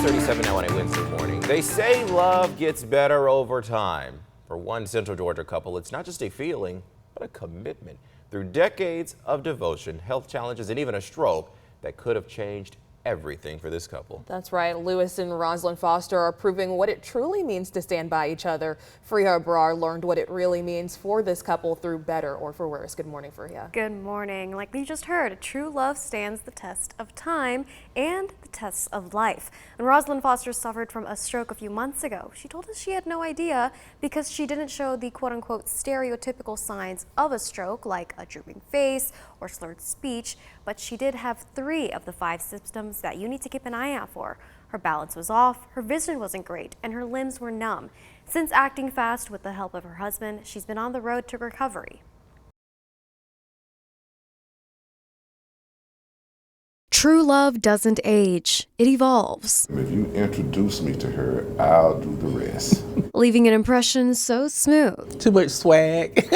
6:37 now on a Wednesday morning. They say love gets better over time. For one Central Georgia couple, it's not just a feeling, but a commitment. Through decades of devotion, health challenges, and even a stroke that could have changed everything for this couple. That's right. Lewis and Rosalind Foster are proving what it truly means to stand by each other. Freya Abrar learned what it really means for this couple through better or for worse. Good morning, Freya. Good morning. Like we just heard, true love stands the test of time and the tests of life. When Rosalind Foster suffered from a stroke a few months ago, she told us she had no idea because she didn't show the quote-unquote stereotypical signs of a stroke like a drooping face or slurred speech, but she did have 3 of the 5 symptoms that you need to keep an eye out for. Her balance was off, her vision wasn't great, and her limbs were numb. Since acting fast with the help of her husband, she's been on the road to recovery. True love doesn't age, it evolves. If you introduce me to her, I'll do the rest. Leaving an impression so smooth. Too much swag.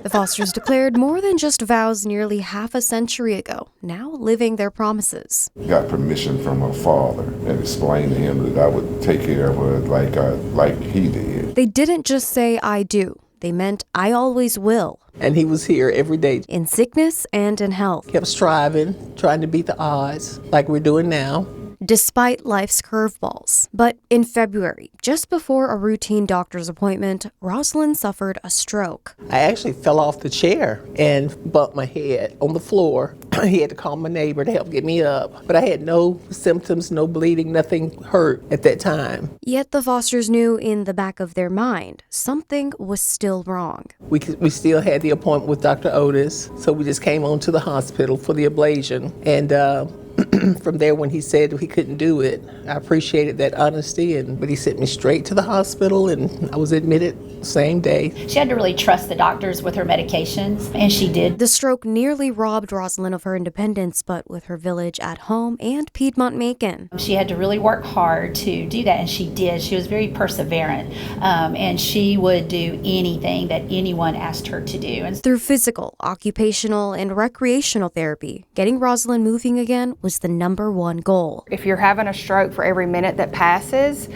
The Fosters declared more than just vows nearly half a century ago, now living their promises. Got permission from her father and explained to him that I would take care of her like he did. They didn't just say I do, they meant I always will. And he was here every day. In sickness and in health. Kept striving, trying to beat the odds like we're doing now. Despite life's curveballs. But in February, just before a routine doctor's appointment, Rosalind suffered a stroke. I actually fell off the chair and bumped my head on the floor. He had to call my neighbor to help get me up. But I had no symptoms, no bleeding, nothing hurt at that time. Yet the Fosters knew in the back of their mind, something was still wrong. We still had the appointment with Dr. Otis, so we just came on to the hospital for the ablation. And from there, when he said he couldn't do it, I appreciated that honesty, but he sent me straight to the hospital, and I was admitted same day. She had to really trust the doctors with her medications, and she did. The stroke nearly robbed Rosalind of her independence, but with her village at home and Piedmont Macon. She had to really work hard to do that, and she did. She was very perseverant, and she would do anything that anyone asked her to do. And through physical, occupational, and recreational therapy, getting Rosalind moving again was the #1 goal. If you're having a stroke for every minute that passes,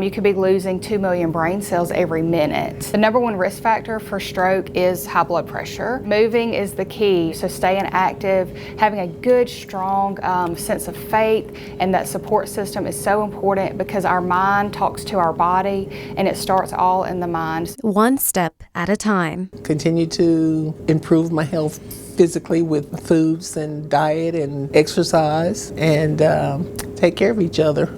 you could be losing 2 million brain cells every minute. The #1 risk factor for stroke is high blood pressure. Moving is the key, so staying active, having a good, strong sense of faith, and that support system is so important because our mind talks to our body, and it starts all in the mind. One step at a time. Continue to improve my health physically with foods and diet and exercise, and take care of each other.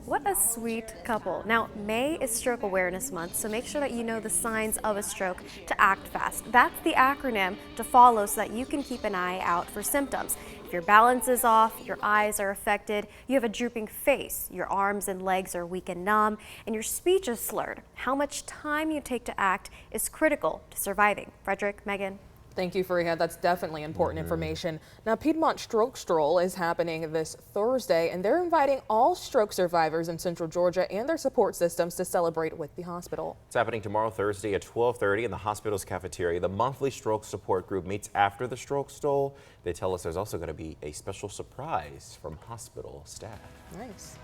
What a sweet couple. Now, May is Stroke Awareness Month, so make sure that you know the signs of a stroke to act fast. That's the acronym to follow so that you can keep an eye out for symptoms. If your balance is off, your eyes are affected, you have a drooping face, your arms and legs are weak and numb, and your speech is slurred, how much time you take to act is critical to surviving. Frederick, Megan. Thank you, Freya. That's definitely important information. Now, Piedmont Stroke Stroll is happening this Thursday, and they're inviting all stroke survivors in Central Georgia and their support systems to celebrate with the hospital. It's happening tomorrow, Thursday at 12:30 in the hospital's cafeteria. The monthly stroke support group meets after the stroke stroll. They tell us there's also going to be a special surprise from hospital staff. Nice.